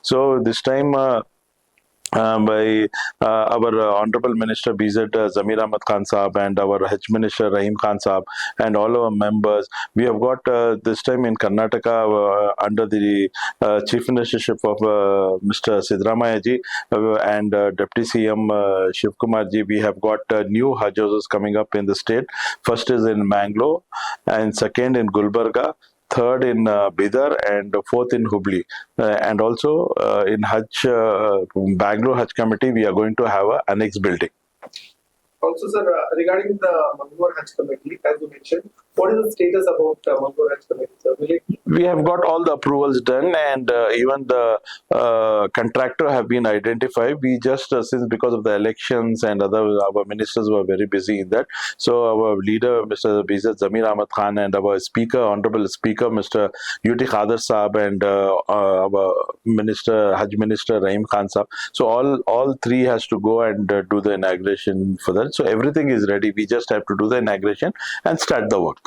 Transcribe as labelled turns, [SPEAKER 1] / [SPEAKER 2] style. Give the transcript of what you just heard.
[SPEAKER 1] So this time by our Honorable Minister BZ Zamir Ahmad Khan Saab and our Hajj Minister Rahim Khan Saab and all our members. We have got this time in Karnataka under the Chief Ministership of Mr. Sidramaya ji and Deputy CM Shiv Kumar ji. We have got new Hajj houses coming up in the state. First is in Mangalore and second in Gulbarga, third in Bidar, and fourth in Hubli. And also in Hajj, Bangalore Hajj Committee, we are going to have an annex building.
[SPEAKER 2] Also, sir, regarding the Mangalore Hajj Committee, as you mentioned, what is the status about Mangalore Hajj Committee, sir?
[SPEAKER 1] We have got all the approvals done, and even the contractor have been identified. We just since because of the elections and our ministers were very busy in that. So our leader, Mr. BZ Zamir Ahmad Khan, and our speaker, Honorable Speaker, Mr. UT Khader Saab, and our Minister, Hajj Minister Rahim Khan Saab. So all three has to go and do the inauguration for that. So everything is ready. We just have to do the inauguration and start the work.